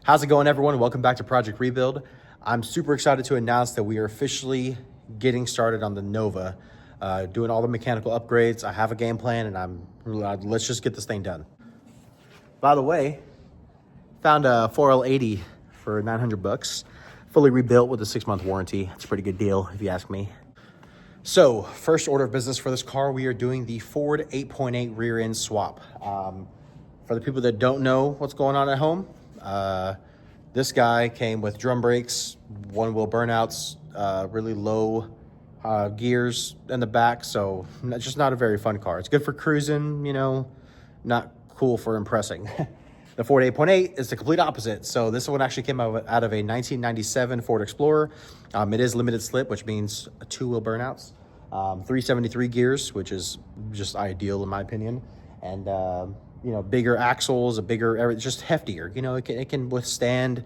How's it going, everyone? Welcome back to Project Rebuild. I'm super excited to announce that we are officially getting started on the Nova, doing all the mechanical upgrades. I have a game plan, and let's just get this thing done. By the way, found a 4L80 for 900 bucks, fully rebuilt with a 6-month warranty. It's a pretty good deal, if you ask me. So, first order of business for this car, we are doing the Ford 8.8 rear end swap. For the people that don't know what's going on at home, this guy came with drum brakes, one wheel burnouts, really low gears in the back. So just not a very fun car. It's good for cruising, you know, not cool for impressing. The Ford 8.8 is the complete opposite. So this one actually came out of a 1997 Ford Explorer. It is limited slip, which means 2-wheel burnouts, 373 gears, which is just ideal in my opinion. And, you know, bigger axles, just heftier. You know, it can withstand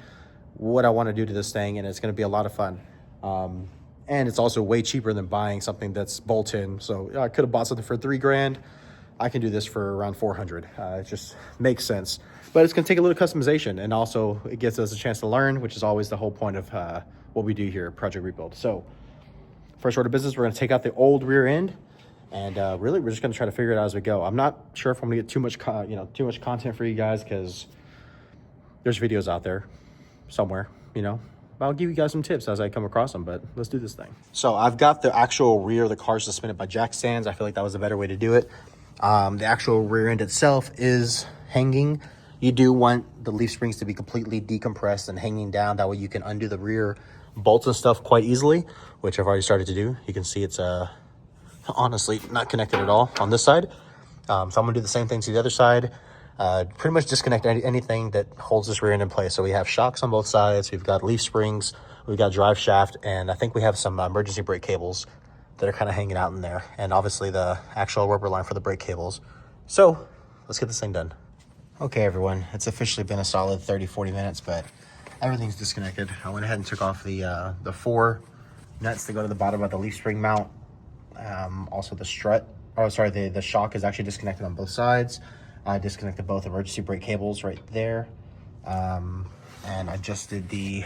what I want to do to this thing, and it's going to be a lot of fun. And it's also way cheaper than buying something that's bolt-in. So I could have bought something for $3,000. I can do this for around 400. It just makes sense. But it's going to take a little customization, and also it gives us a chance to learn, which is always the whole point of what we do here at Project Rebuild. So first order of business, we're going to take out the old rear end. And really, we're just going to try to figure it out as we go. I'm not sure if I'm going to get too much content for you guys, because there's videos out there somewhere, you know. I'll give you guys some tips as I come across them, but let's do this thing. So I've got the actual rear of the car suspended by jack stands. I feel like that was a better way to do it. The actual rear end itself is hanging. You do want the leaf springs to be completely decompressed and hanging down. That way you can undo the rear bolts and stuff quite easily, which I've already started to do. You can see it's honestly not connected at all on this side. So I'm gonna do the same thing to the other side. Pretty much disconnect anything that holds this rear end in place. So we have shocks on both sides, we've got leaf springs, we've got drive shaft, and I think we have some emergency brake cables that are kind of hanging out in there, and obviously the actual rubber line for the brake cables. So let's get this thing done. Okay, everyone, it's officially been a solid 30-40 minutes, but everything's disconnected. I went ahead and took off the 4 nuts that go to the bottom of the leaf spring mount. Also the strut, the shock is actually disconnected on both sides. I disconnected both emergency brake cables right there. And I just did the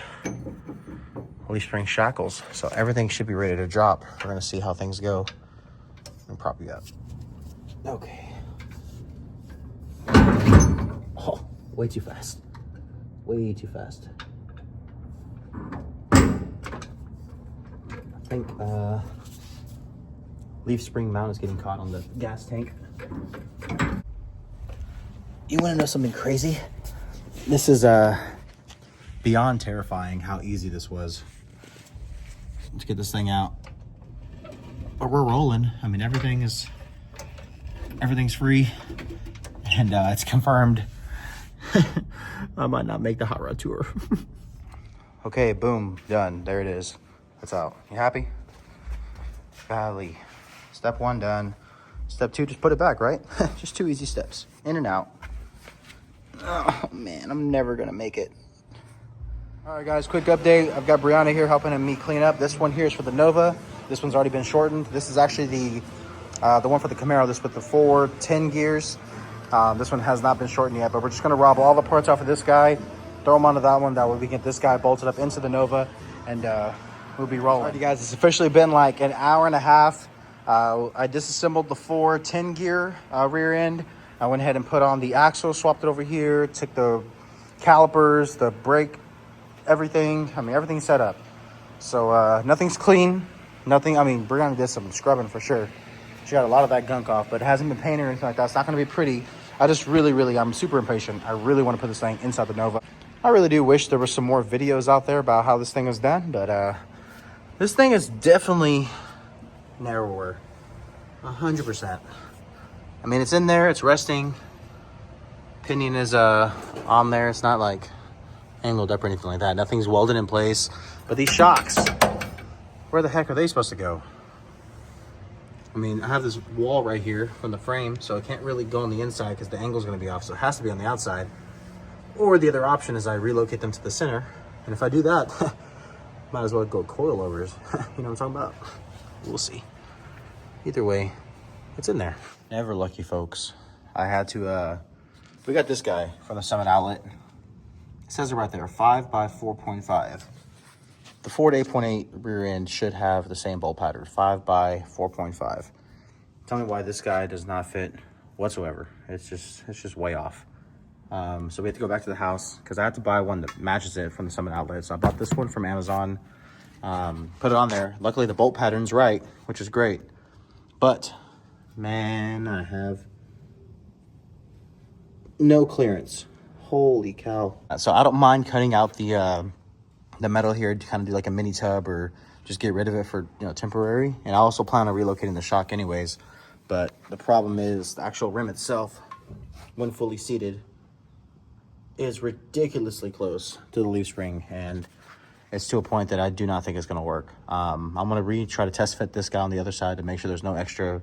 leaf spring shackles. So everything should be ready to drop. We're gonna see how things go. Let me prop you up. Okay. Oh, way too fast. Way too fast. I think, leaf spring mount is getting caught on the gas tank. You want to know something crazy? This is beyond terrifying how easy this was. Let's get this thing out. But we're rolling. I mean, everything's free, and it's confirmed. I might not make the hot rod tour. Okay, boom, done. There it is. It's out. You happy? Golly. Step 1 done. Step 2, just put it back, right? Just 2 easy steps. In and out. Oh, man, I'm never going to make it. All right, guys, quick update. I've got Brianna here helping me clean up. This one here is for the Nova. This one's already been shortened. This is actually the one for the Camaro. This with the 410 gears. This one has not been shortened yet, but we're just going to rob all the parts off of this guy, throw them onto that one. That way we can get this guy bolted up into the Nova, and we'll be rolling. All right, you guys, it's officially been like an hour and a half. I disassembled the 410 gear rear end. I went ahead and put on the axle, swapped it over here, took the calipers, the brake, everything. I mean, everything's set up. So nothing's clean. Brianna did some scrubbing for sure. She got a lot of that gunk off, but it hasn't been painted or anything like that. It's not going to be pretty. I just I'm super impatient. I really want to put this thing inside the Nova. I really do wish there were some more videos out there about how this thing was done, but this thing is definitely narrower, 100%. I mean, it's in there, it's resting. Pinion is on there. It's not like angled up or anything like that. Nothing's welded in place. But these shocks, where the heck are they supposed to go? I mean, I have this wall right here from the frame, so it can't really go on the inside because the angle's going to be off, so it has to be on the outside. Or the other option is I relocate them to the center, and if I do that, might as well go coilovers. You know what I'm talking about? We'll see. Either way, it's in there. Never lucky, folks. I had to, we got this guy from the Summit Outlet. says it right there, 5 by 4.5. The Ford 8.8 rear end should have the same bolt pattern, 5 by 4.5. Tell me why this guy does not fit whatsoever. It's just way off. So we have to go back to the house because I have to buy one that matches it from the Summit Outlet. So I bought this one from Amazon, put it on there. Luckily the bolt pattern's right, which is great. But man, I have no clearance. Holy cow. So I don't mind cutting out the metal here to kind of do like a mini tub or just get rid of it for, you know, temporary. And I also plan on relocating the shock anyways. But the problem is the actual rim itself, when fully seated, is ridiculously close to the leaf spring, and it's to a point that I do not think it's going to work. I'm going to try to test fit this guy on the other side to make sure there's no extra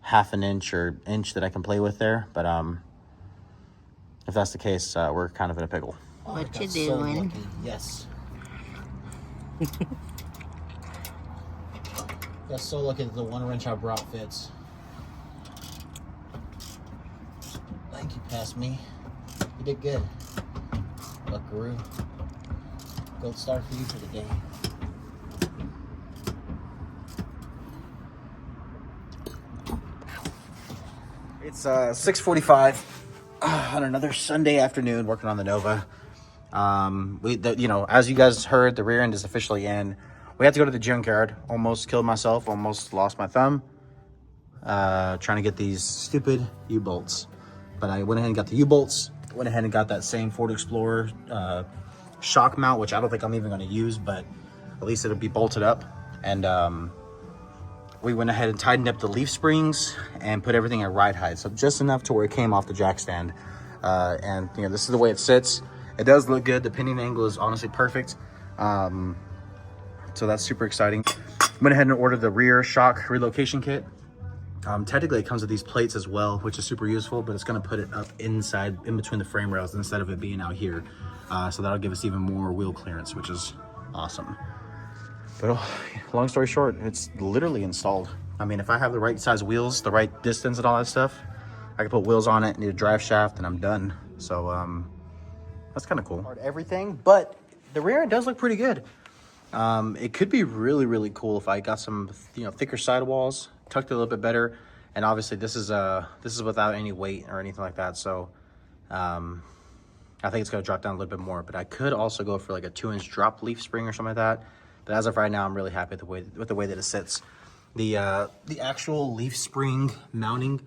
half an inch or inch that I can play with there. But if that's the case, we're kind of in a pickle. What you doing? So yes. Got so lucky that the one wrench I brought fits. Thank you, past me. You did good. Buckaroo. Gold star for you for the day. It's 6:45 on another Sunday afternoon working on the Nova. You know, as you guys heard, the rear end is officially in. We had to go to the junkyard. Almost killed myself. Almost lost my thumb. Trying to get these stupid U-bolts. But I went ahead and got the U-bolts. Went ahead and got that same Ford Explorer shock mount, which I don't think I'm even going to use, but at least it'll be bolted up. And we went ahead and tightened up the leaf springs and put everything at ride height, so just enough to where it came off the jack stand. And you know, this is the way it sits. It does look good. The pinion angle is honestly perfect. So that's super exciting. Went ahead and ordered the rear shock relocation kit. Technically it comes with these plates as well, which is super useful, but it's going to put it up inside in between the frame rails instead of it being out here. So that'll give us even more wheel clearance, which is awesome. But long story short, it's literally installed. I mean, if I have the right size wheels, the right distance and all that stuff, I can put wheels on it, need a drive shaft, and I'm done. So that's kind of cool. Everything, but the rear end does look pretty good. It could be really, really cool if I got some, you know, thicker sidewalls, tucked it a little bit better. And obviously this is without any weight or anything like that. So I think it's going to drop down a little bit more, but I could also go for like a 2-inch drop leaf spring or something like that. But as of right now, I'm really happy with the way that it sits. The actual leaf spring mounting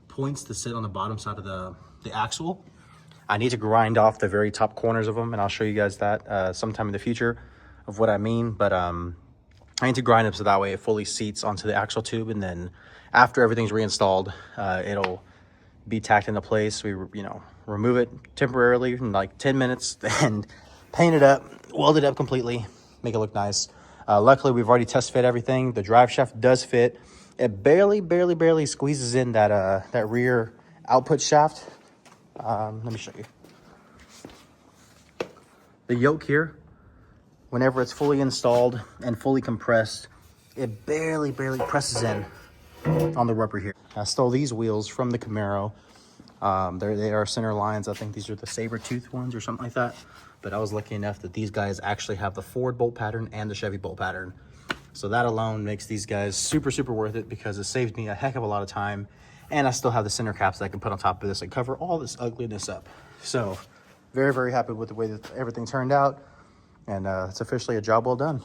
points to sit on the bottom side of the axle, I need to grind off the very top corners of them, and I'll show you guys that sometime in the future of what I mean. But I need to grind them so that way it fully seats onto the axle tube, and then after everything's reinstalled, it'll be tacked into place. We, you know, remove it temporarily in like 10 minutes and paint it up, weld it up completely, make it look nice. Luckily, we've already test fit everything. The drive shaft does fit. It barely squeezes in that rear output shaft. Let me show you. The yoke here, whenever it's fully installed and fully compressed, it barely presses in on the rubber here. I stole these wheels from the Camaro. They are center lines. I think these are the saber-tooth ones or something like that. But I was lucky enough that these guys actually have the Ford bolt pattern and the Chevy bolt pattern. So that alone makes these guys super worth it, because it saved me a heck of a lot of time. And I still have the center caps that I can put on top of this and cover all this ugliness up. So very happy with the way that everything turned out. And it's officially a job well done.